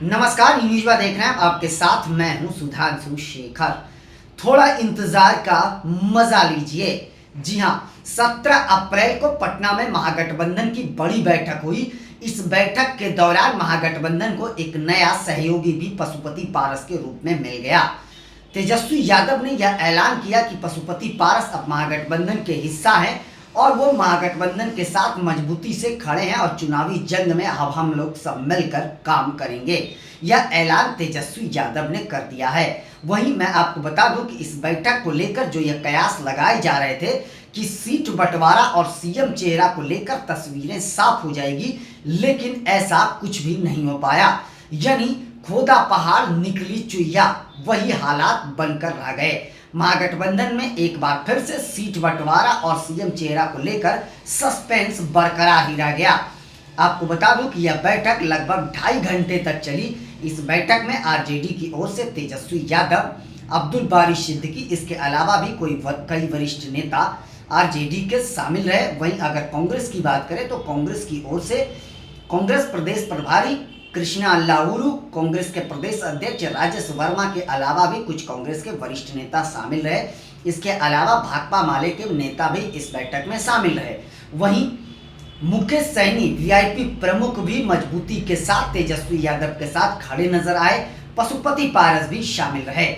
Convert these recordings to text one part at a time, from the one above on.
नमस्कार, न्यूज़ देख रहे हैं। आपके साथ मैं हूं सुधांशु शेखर। थोड़ा इंतजार का मजा लीजिए। जी हां, 17 अप्रैल को पटना में महागठबंधन की बड़ी बैठक हुई। इस बैठक के दौरान महागठबंधन को एक नया सहयोगी भी पशुपति पारस के रूप में मिल गया। तेजस्वी यादव ने यह ऐलान किया कि पशुपति पारस अब महागठबंधन के हिस्सा हैं और वो महागठबंधन के साथ मजबूती से खड़े हैं और चुनावी जंग में अब हम लोग सब मिलकर काम करेंगे। यह ऐलान तेजस्वी यादव ने कर दिया है। वहीं मैं आपको बता दूं कि इस बैठक को लेकर जो यह कयास लगाए जा रहे थे कि सीट बंटवारा और सीएम चेहरा को लेकर तस्वीरें साफ हो जाएगी, लेकिन ऐसा कुछ भी नहीं हो पाया। यानी खोदा पहाड़ निकली चुईया, वही हालात बनकर रह गए। महागठबंधन में एक बार फिर से सीट बंटवारा और सीएम चेहरा को लेकर सस्पेंस बरकरार ही रह गया। आपको बता दूं कि यह बैठक लगभग 2.5 घंटे तक चली। इस बैठक में आरजेडी की ओर से तेजस्वी यादव, अब्दुल बारी सिद्दीकी, इसके अलावा भी कई वरिष्ठ नेता आरजेडी के शामिल रहे। वहीं अगर कांग्रेस की बात करें तो कांग्रेस की ओर से कांग्रेस प्रदेश प्रभारी कृष्णा अल्लाउरू, कांग्रेस के प्रदेश अध्यक्ष राजेश वर्मा के अलावा भी कुछ कांग्रेस के वरिष्ठ नेता शामिल रहे। इसके अलावा भाकपा माले के नेता भी इस बैठक में शामिल रहे। वहीं मुकेश सहनी वीआईपी प्रमुख भी मजबूती के साथ तेजस्वी यादव के साथ खड़े नजर आए। पशुपति पारस भी शामिल रहे।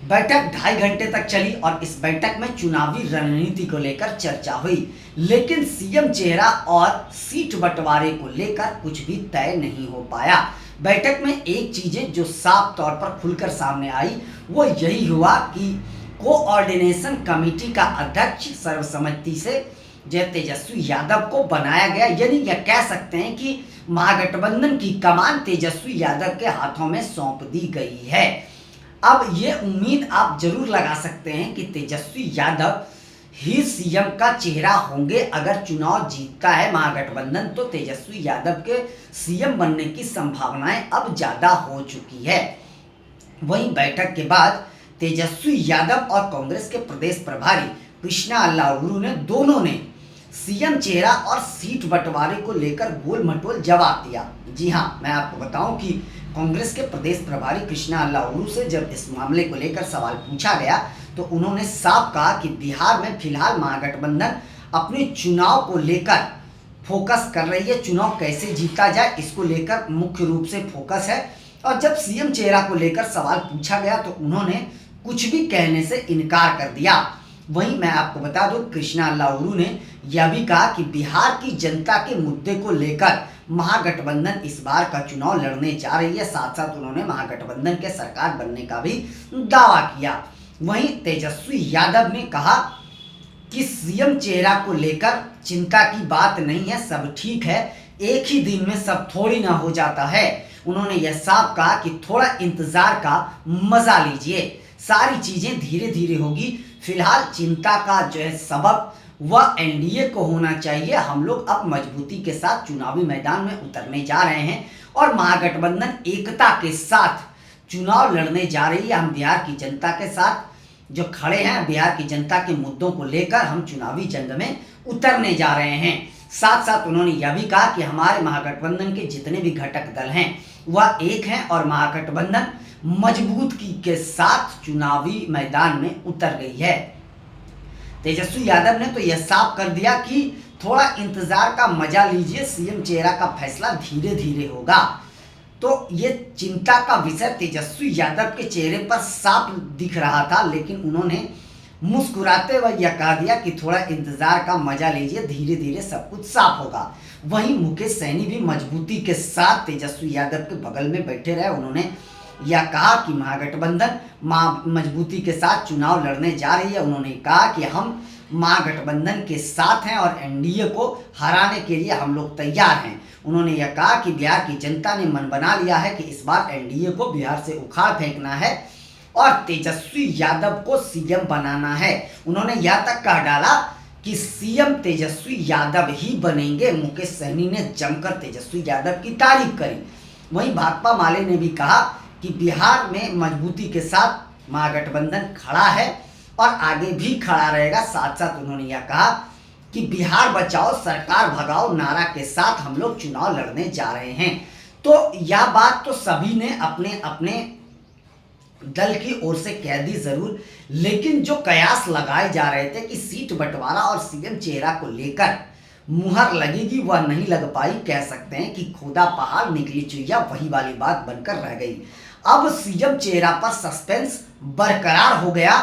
बैठक 2.5 घंटे तक चली और इस बैठक में चुनावी रणनीति को लेकर चर्चा हुई, लेकिन सीएम चेहरा और सीट बंटवारे को लेकर कुछ भी तय नहीं हो पाया। बैठक में एक चीजें जो साफ तौर पर खुलकर सामने आई वो यही हुआ कि कोऑर्डिनेशन कमेटी का अध्यक्ष सर्वसम्मति से जय तेजस्वी यादव को बनाया गया। यानी यह कह सकते हैं कि महागठबंधन की कमान तेजस्वी यादव के हाथों में सौंप दी गई है। अब ये उम्मीद आप जरूर लगा सकते हैं कि तेजस्वी यादव ही सीएम का चेहरा होंगे। अगर चुनाव जीतता है महागठबंधन तो तेजस्वी यादव के सीएम बनने की संभावनाएं अब ज्यादा हो चुकी है। वहीं बैठक के बाद तेजस्वी यादव और कांग्रेस के प्रदेश प्रभारी कृष्णा अल्लाउरू ने दोनों ने सीएम चेहरा और सीट बंटवारे को लेकर गोल मटोल जवाब दिया। जी हाँ, मैं आपको बताऊं कि कांग्रेस के प्रदेश प्रभारी कृष्णा अल्लाउरू से जब इस मामले को लेकर सवाल पूछा गया तो उन्होंने साफ कहा कि बिहार में फिलहाल महागठबंधन अपने चुनाव को लेकर फोकस कर रही है। चुनाव कैसे जीता जाए इसको लेकर मुख्य रूप से फोकस है। और जब सीएम चेहरा को लेकर सवाल पूछा गया तो उन्होंने कुछ भी कहने से इनकार कर दिया। वहीं मैं आपको बता दूं, कृष्णा अल्लाउरू ने यह भी कहा कि बिहार की जनता के मुद्दे को लेकर महागठबंधन इस बार का चुनाव लड़ने जा रही है। साथ साथ उन्होंने महागठबंधन के सरकार बनने का भी दावा किया। वहीं तेजस्वी यादव ने कहा कि सीएम चेहरा को लेकर चिंता की बात नहीं है, सब ठीक है, एक ही दिन में सब थोड़ी ना हो जाता है। उन्होंने यह साफ कहा कि थोड़ा इंतजार का मजा लीजिए, सारी चीजें धीरे धीरे होगी। फिलहाल चिंता का जो है सबब वह एनडीए को होना चाहिए। हम लोग अब मजबूती के साथ चुनावी मैदान में उतरने जा रहे हैं और महागठबंधन एकता के साथ चुनाव लड़ने जा रही है। हम बिहार की जनता के साथ जो खड़े हैं, बिहार की जनता के मुद्दों को लेकर हम चुनावी जंग में उतरने जा रहे हैं। साथ साथ उन्होंने यह भी कहा कि हमारे महागठबंधन के जितने भी घटक दल हैं वह एक हैं और महागठबंधन मजबूती के साथ चुनावी मैदान में उतर गई है। तेजस्वी यादव ने तो यह साफ कर दिया कि थोड़ा इंतजार का मजा लीजिए, सीएम चेहरा का फैसला धीरे धीरे होगा। तो ये चिंता का विषय तेजस्वी यादव के चेहरे पर साफ दिख रहा था, लेकिन उन्होंने मुस्कुराते हुए यह कह दिया कि थोड़ा इंतजार का मजा लीजिए, धीरे धीरे सब कुछ साफ होगा। वहीं मुकेश सहनी भी मजबूती के साथ तेजस्वी यादव के बगल में बैठे रहे। उन्होंने यह कहा कि महागठबंधन मजबूती के साथ चुनाव लड़ने जा रही है। उन्होंने कहा कि हम महागठबंधन के साथ हैं और एनडीए को हराने के लिए हम लोग तैयार हैं। उन्होंने यह कहा कि बिहार की जनता ने मन बना लिया है कि इस बार एनडीए को बिहार से उखाड़ फेंकना है और तेजस्वी यादव को सीएम बनाना है। उन्होंने यह तक कह डाला कि सीएम तेजस्वी यादव ही बनेंगे। मुकेश सहनी ने जमकर तेजस्वी यादव की तारीफ करी। वहीं भाकपा माले ने भी कहा कि बिहार में मजबूती के साथ महागठबंधन खड़ा है और आगे भी खड़ा रहेगा। साथ साथ उन्होंने यह कहा कि बिहार बचाओ सरकार भगाओ नारा के साथ हम लोग चुनाव लड़ने जा रहे हैं। तो यह बात तो सभी ने अपने अपने दल की ओर से कह दी जरूर, लेकिन जो कयास लगाए जा रहे थे कि सीट बंटवारा और सीएम चेहरा को लेकर मुहर लगेगी, वह नहीं लग पाई। कह सकते हैं कि खोदा पहाड़ निकली चुईया वही वाली बात बनकर रह गई। अब सीएम चेहरा पर सस्पेंस बरकरार हो गया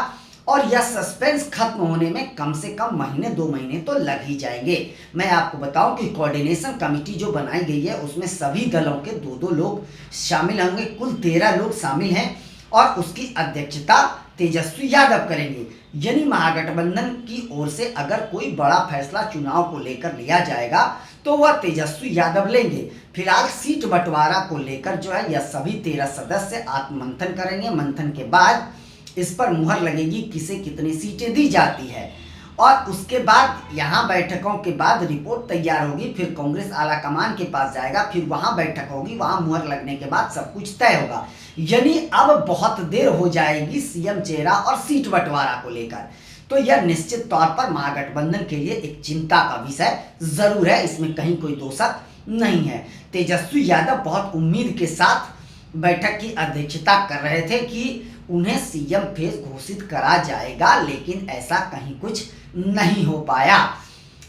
और यह सस्पेंस खत्म होने में कम से कम महीने 2 महीने तो लग ही जाएंगे। मैं आपको बताऊं कि कोऑर्डिनेशन कमेटी जो बनाई गई है उसमें सभी दलों के 2-2 लोग शामिल होंगे, कुल 13 लोग शामिल हैं और उसकी अध्यक्षता तेजस्वी यादव करेंगे। यानी महागठबंधन की ओर से अगर कोई बड़ा फैसला चुनाव को लेकर लिया जाएगा तो वह तेजस्वी यादव लेंगे। फिलहाल सीट बंटवारा को लेकर जो है यह सभी 13 सदस्य आत्ममंथन करेंगे। मंथन के बाद इस पर मुहर लगेगी किसे कितनी सीटें दी जाती है और उसके बाद यहाँ बैठकों के बाद रिपोर्ट तैयार होगी, फिर कांग्रेस आलाकमान के पास जाएगा, फिर वहाँ बैठक होगी, वहाँ मुहर लगने के बाद सब कुछ तय होगा। यानी अब बहुत देर हो जाएगी सीएम चेहरा और सीट बंटवारा को लेकर। तो यह निश्चित तौर पर महागठबंधन के लिए एक चिंता का विषय जरूर है, इसमें कहीं कोई दो शक नहीं है। तेजस्वी यादव बहुत उम्मीद के साथ बैठक की अध्यक्षता कर रहे थे कि उन्हें सीएम फेस घोषित करा जाएगा, लेकिन ऐसा कहीं कुछ नहीं हो पाया।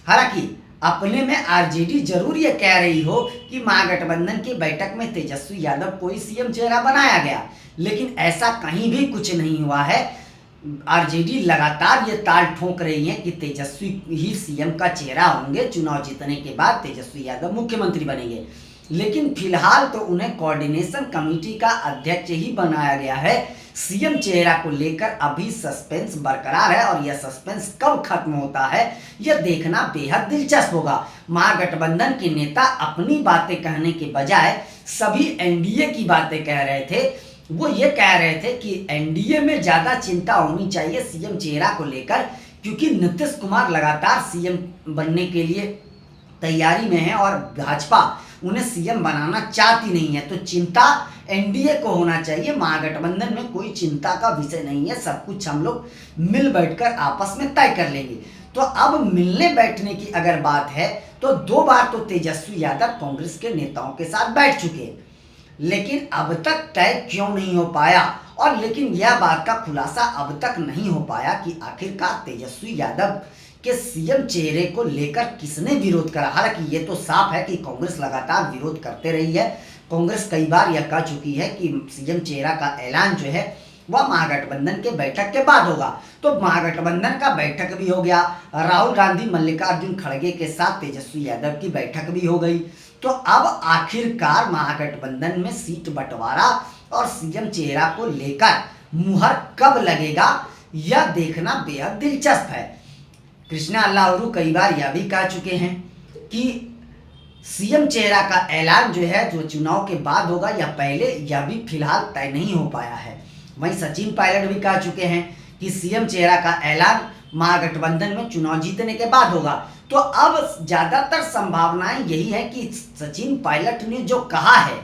हालांकि अपने में आरजेडी जरूर ये कह रही हो कि महागठबंधन की बैठक में तेजस्वी यादव को ही सीएम चेहरा बनाया गया, लेकिन ऐसा कहीं भी कुछ नहीं हुआ है। आरजेडी लगातार ये ताल ठोक रही है कि तेजस्वी ही सीएम का चेहरा होंगे, चुनाव जीतने के बाद तेजस्वी यादव मुख्यमंत्री बनेंगे। लेकिन फिलहाल तो उन्हें कोऑर्डिनेशन कमेटी का अध्यक्ष ही बनाया गया है। सीएम चेहरा को लेकर अभी सस्पेंस बरकरार है और यह सस्पेंस कब खत्म होता है यह देखना बेहद दिलचस्प होगा। महागठबंधन के नेता अपनी बातें कहने के बजाय सभी एनडीए की बातें कह रहे थे। वो ये कह रहे थे कि एनडीए में ज्यादा चिंता होनी चाहिए सीएम चेहरा को लेकर, क्योंकि नीतीश कुमार लगातार सीएम बनने के लिए तैयारी में है और भाजपा उन्हें सीएम बनाना चाहती नहीं है। तो चिंता एनडीए को होना चाहिए, महागठबंधन में कोई चिंता का विषय नहीं है, सब कुछ हम लोग मिल बैठकर आपस में तय कर लेंगे। तो अब मिलने बैठने की अगर बात है तो 2 बार तो तेजस्वी यादव कांग्रेस के नेताओं के साथ बैठ चुके, लेकिन अब तक तय क्यों नहीं हो पाया। और लेकिन यह बात का खुलासा अब तक नहीं हो पाया कि आखिरकार तेजस्वी यादव के सीएम चेहरे को लेकर किसने विरोध करा। हालांकि ये तो साफ है कि कांग्रेस लगातार विरोध करते रही है। कांग्रेस कई बार यह कह चुकी है कि सीएम चेहरा का ऐलान जो है वह महागठबंधन के बैठक के बाद होगा। तो महागठबंधन का बैठक भी हो गया, राहुल गांधी मल्लिकार्जुन खड़गे के साथ तेजस्वी यादव की बैठक भी हो गई। तो अब आखिरकार महागठबंधन में सीट बंटवारा और सीएम चेहरा को लेकर मुहर कब लगेगा यह देखना बेहद दिलचस्प है। कृष्णा अल्लाहरु कई बार यह भी कह चुके हैं कि सीएम चेहरा का ऐलान जो है जो चुनाव के बाद होगा या पहले, यह भी फिलहाल तय नहीं हो पाया है। वहीं सचिन पायलट भी कह चुके हैं कि सीएम चेहरा का ऐलान महागठबंधन में चुनाव जीतने के बाद होगा। तो अब ज्यादातर संभावनाएं यही है कि सचिन पायलट ने जो कहा है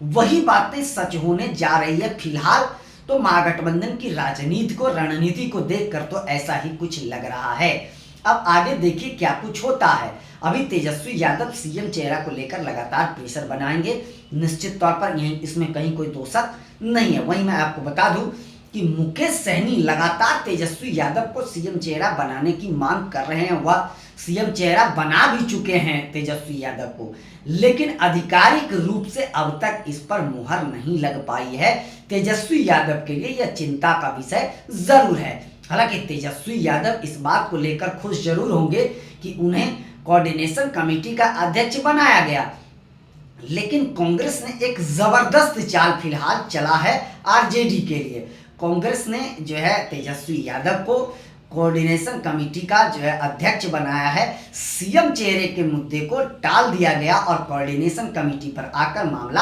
वही बातें सच होने जा रही है। फिलहाल तो महागठबंधन की राजनीति को, रणनीति को देखकर तो ऐसा ही कुछ लग रहा है। अब आगे देखिए क्या कुछ होता है। अभी तेजस्वी यादव सीएम चेहरा को लेकर लगातार प्रेशर बनाएंगे, निश्चित तौर पर यही इसमें कहीं कोई दो शक नहीं है। वहीं मैं आपको बता दूं कि मुकेश सहनी लगातार तेजस्वी यादव को सीएम चेहरा बनाने की मांग कर रहे हैं। वह सीएम चेहरा बना भी चुके हैं तेजस्वी यादव को, लेकिन आधिकारिक रूप से अब तक इस पर मुहर नहीं लग पाई है। तेजस्वी यादव के लिए यह चिंता का विषय जरूर है। हालांकि तेजस्वी यादव इस बात को लेकर खुश जरूर होंगे कि उन्हें कोऑर्डिनेशन कमेटी का अध्यक्ष बनाया गया, लेकिन कांग्रेस ने एक जबरदस्त चाल फिलहाल चला है आरजेडी के लिए। कांग्रेस ने जो है तेजस्वी यादव को कोऑर्डिनेशन कमेटी का जो है अध्यक्ष बनाया है। सीएम चेहरे के मुद्दे को टाल दिया गया और कोऑर्डिनेशन कमेटी पर आकर मामला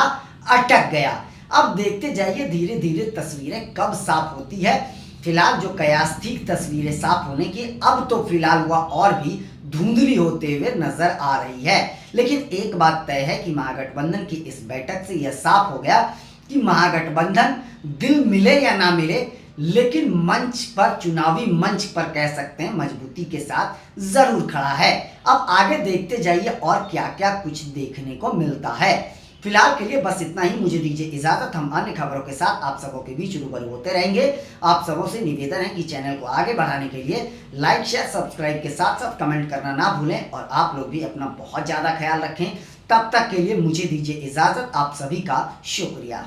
अटक गया। अब देखते जाइए धीरे धीरे तस्वीरें कब साफ होती है। फिलहाल जो कयास थी तस्वीरें साफ होने की, अब तो फिलहाल वह और भी धुंधली होते हुए नजर आ रही है। लेकिन एक बात तय है कि महागठबंधन की इस बैठक से यह साफ हो गया कि महागठबंधन दिल मिले या ना मिले, लेकिन मंच पर, चुनावी मंच पर कह सकते हैं मजबूती के साथ जरूर खड़ा है। अब आगे देखते जाइए और क्या क्या कुछ देखने को मिलता है। फिलहाल के लिए बस इतना ही, मुझे दीजिए इजाजत। हम अन्य खबरों के साथ आप सबों के बीच रूबरू होते रहेंगे। आप सबों से निवेदन है कि चैनल को आगे बढ़ाने के लिए लाइक शेयर सब्सक्राइब के साथ साथ कमेंट करना ना भूलें, और आप लोग भी अपना बहुत ज़्यादा ख्याल रखें। तब तक के लिए मुझे दीजिए इजाजत। आप सभी का शुक्रिया।